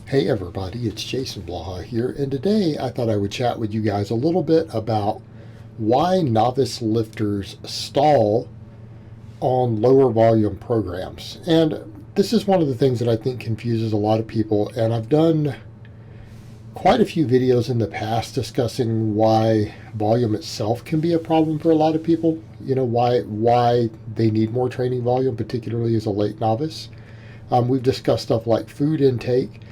Hey everybody, it's Jason Blaha here, and today I thought I would chat with you guys a little bit about why novice lifters stall on lower volume programs. And this is one of the things that I think confuses a lot of people, and I've done quite a few videos in the past discussing why volume itself can be a problem for a lot of people. You know, why they need more training volume, particularly as a late novice. We've discussed stuff like food intake.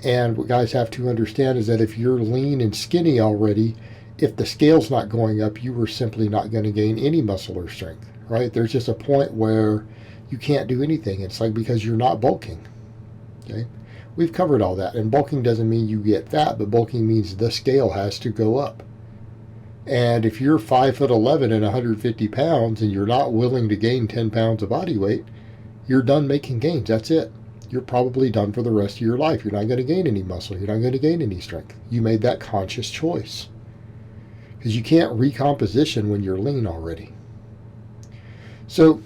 And what guys have to understand is that if you're lean and skinny already, if the scale's not going up, you are simply not going to gain any muscle or strength, right? There's just a point where you can't do anything. It's like because you're not bulking, okay? We've covered all that. And bulking doesn't mean you get fat, but bulking means the scale has to go up. And if you're 5'11" and 150 pounds and you're not willing to gain 10 pounds of body weight, you're done making gains. That's it. You're probably done for the rest of your life. You're not going to gain any muscle. You're not going to gain any strength. You made that conscious choice. Because you can't recomposition when you're lean already. So,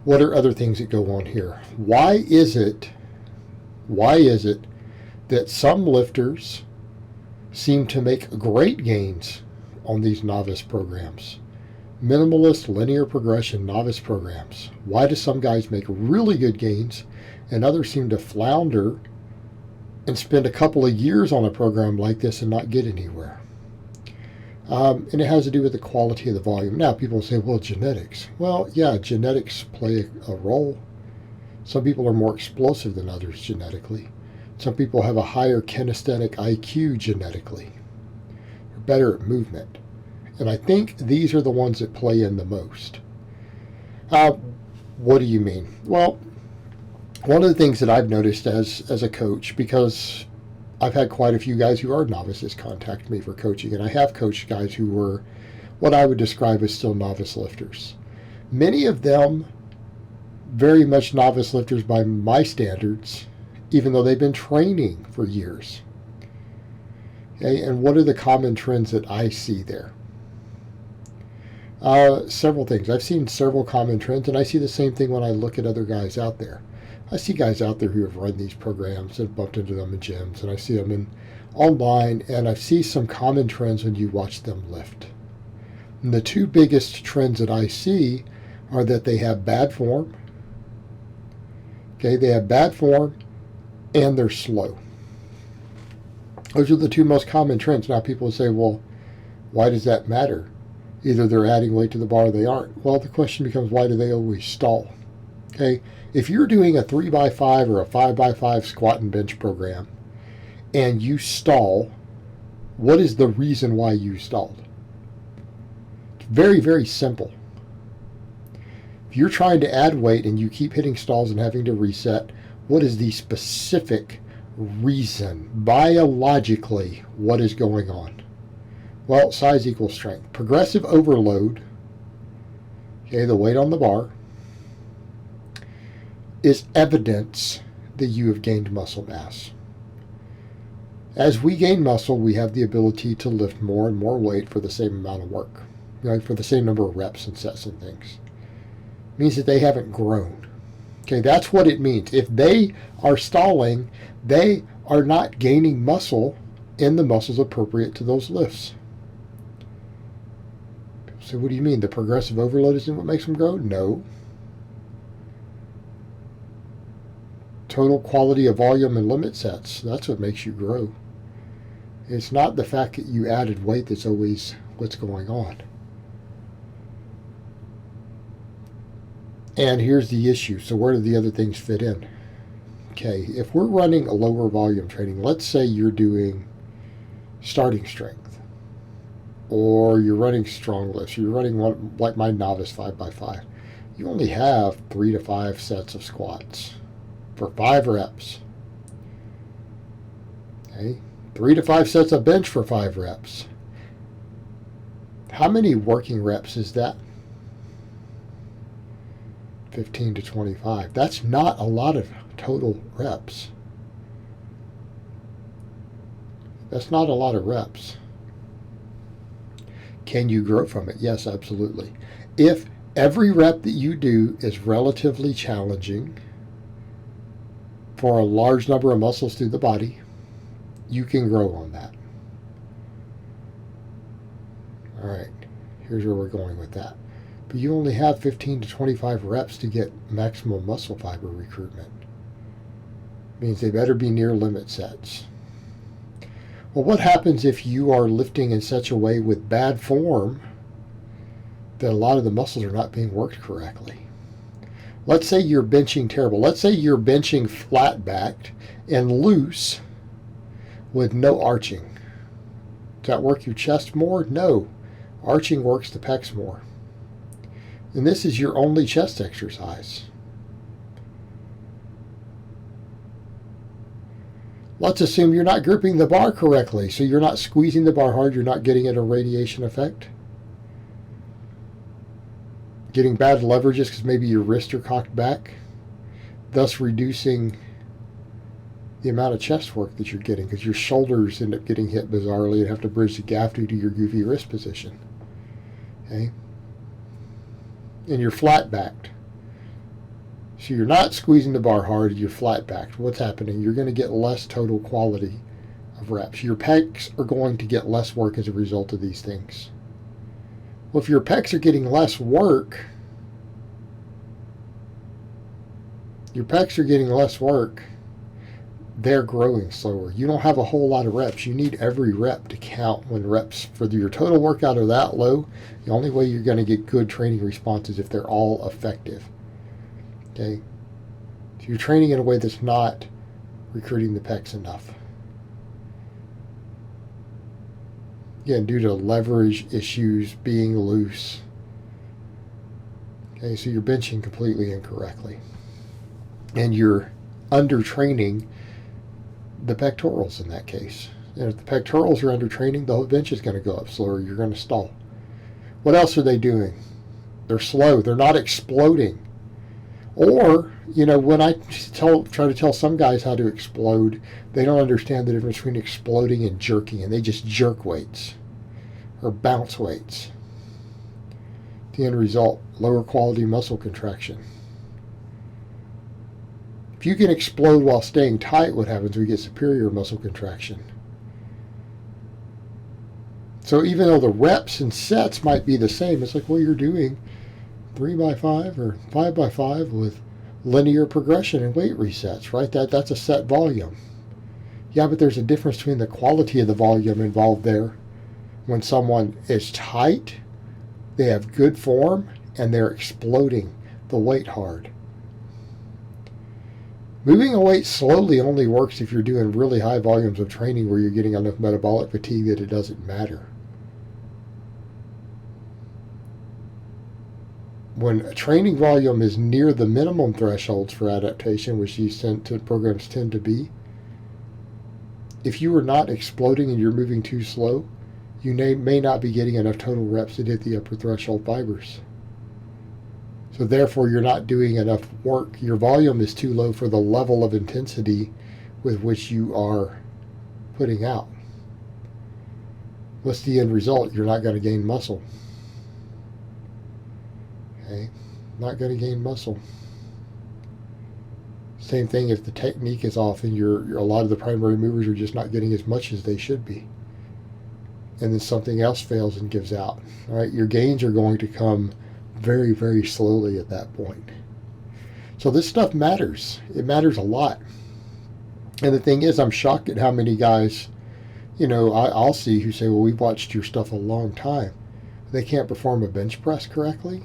what are other things that go on here? Why is it that some lifters seem to make great gains on these novice programs? Minimalist linear progression novice programs. Why do some guys make really good gains and others seem to flounder and spend a couple of years on a program like this and not get anywhere? And it has to do with the quality of the volume. Now people say, well, genetics. Well, yeah, genetics play a role. Some people are more explosive than others genetically. Some people have a higher kinesthetic IQ genetically. They're better at movement. And I think these are the ones that play in the most. What do you mean? Well, one of the things that I've noticed as a coach, because I've had quite a few guys who are novices contact me for coaching, and I have coached guys who were what I would describe as still novice lifters. Many of them very much novice lifters by my standards, even though they've been training for years. Okay, and what are the common trends that I see there? Several things. I've seen several common trends, and I see the same thing when I look at other guys out there. I see guys out there who have run these programs and bumped into them in gyms, and I see them online, and I see some common trends when you watch them lift. And the two biggest trends that I see are that they have bad form. Okay, they have bad form, and they're slow. Those are the two most common trends. Now people say, well, why does that matter? Either they're adding weight to the bar or they aren't. Well, the question becomes, why do they always stall? Okay, if you're doing a 3x5 or a 5x5 squat and bench program and you stall, what is the reason why you stalled? It's very, very simple. If you're trying to add weight and you keep hitting stalls and having to reset, what is the specific reason? Biologically, what is going on? Well, size equals strength. Progressive overload, okay, the weight on the bar, is evidence that you have gained muscle mass. As we gain muscle, we have the ability to lift more and more weight for the same amount of work, right, for the same number of reps and sets and things. It means that they haven't grown. Okay, that's what it means. If they are stalling, they are not gaining muscle in the muscles appropriate to those lifts. So what do you mean? The progressive overload isn't what makes them grow? No. Total quality of volume and limit sets, that's what makes you grow. It's not the fact that you added weight that's always what's going on. And here's the issue. So where do the other things fit in? Okay, if we're running a lower volume training, let's say you're doing starting strength, or you're running strong lifts, you're running one like my novice 5x5, you only have 3 to 5 sets of squats for 5 reps. Okay, 3 to 5 sets of bench for 5 reps. How many working reps is that? 15 to 25. That's not a lot of total reps. That's not a lot of reps. Can you grow from it? Yes, absolutely. If every rep that you do is relatively challenging, for a large number of muscles through the body, you can grow on that. All right, here's where we're going with that. But you only have 15 to 25 reps to get maximum muscle fiber recruitment. Means they better be near limit sets. Well, what happens if you are lifting in such a way with bad form that a lot of the muscles are not being worked correctly? Let's say you're benching terrible. Let's say you're benching flat-backed and loose with no arching. Does that work your chest more? No. Arching works the pecs more. And this is your only chest exercise. Let's assume you're not gripping the bar correctly, so you're not squeezing the bar hard, you're not getting an irradiation effect. Getting bad leverages because maybe your wrists are cocked back, thus reducing the amount of chest work that you're getting because your shoulders end up getting hit bizarrely and have to bridge the gap due to your goofy wrist position. Okay? And you're flat backed. So you're not squeezing the bar hard, you're flat backed. What's happening? You're going to get less total quality of reps. Your pecs are going to get less work as a result of these things. Well, if your pecs are getting less work, they're growing slower. You don't have a whole lot of reps. You need every rep to count when reps for your total workout are that low. The only way you're going to get good training response is if they're all effective. Okay? So you're training in a way that's not recruiting the pecs enough. Again, due to leverage issues, being loose. Okay, so you're benching completely incorrectly. And you're under-training the pectorals in that case. And if the pectorals are under-training, the whole bench is going to go up slower. You're going to stall. What else are they doing? They're slow. They're not exploding. Or, when I try to tell some guys how to explode, they don't understand the difference between exploding and jerking, and they just jerk weights or bounce weights. The end result, lower quality muscle contraction. If you can explode while staying tight, what happens? We get superior muscle contraction. So even though the reps and sets might be the same, it's like, well, you're doing 3x5 or 5x5 with linear progression and weight resets, right? That's a set volume. Yeah, but there's a difference between the quality of the volume involved there. When someone is tight, they have good form, and they're exploding the weight hard. Moving a weight slowly only works if you're doing really high volumes of training where you're getting enough metabolic fatigue that it doesn't matter. When a training volume is near the minimum thresholds for adaptation, which these programs tend to be, if you are not exploding and you're moving too slow, you may not be getting enough total reps to hit the upper threshold fibers. So therefore, you're not doing enough work. Your volume is too low for the level of intensity with which you are putting out. What's the end result? You're not going to gain muscle. Okay, not going to gain muscle. Same thing if the technique is off and a lot of the primary movers are just not getting as much as they should be. And then something else fails and gives out. All right, your gains are going to come very, very slowly at that point. So this stuff matters. It matters a lot. And the thing is, I'm shocked at how many guys, I'll see who say, well, we've watched your stuff a long time. They can't perform a bench press correctly.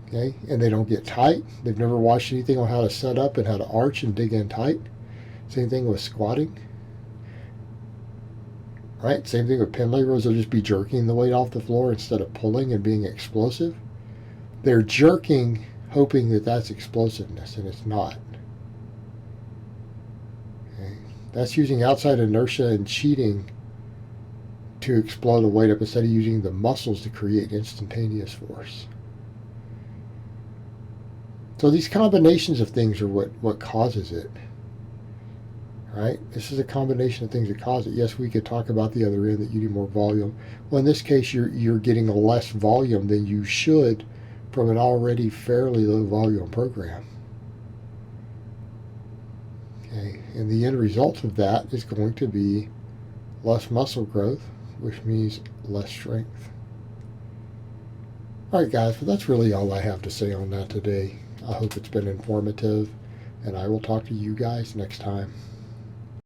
Okay, and they don't get tight. They've never watched anything on how to set up and how to arch and dig in tight. Same thing with squatting. Right? Same thing with pin leg rows. They'll just be jerking the weight off the floor instead of pulling and being explosive. They're jerking, hoping that that's explosiveness, and it's not. Okay? That's using outside inertia and cheating to explode a weight up instead of using the muscles to create instantaneous force. So these combinations of things are what causes it. Right? This is a combination of things that cause it. Yes, we could talk about the other end that you need more volume. Well, in this case, you're getting less volume than you should from an already fairly low volume program. Okay, and the end result of that is going to be less muscle growth, which means less strength. All right, guys, but that's really all I have to say on that today. I hope it's been informative, and I will talk to you guys next time.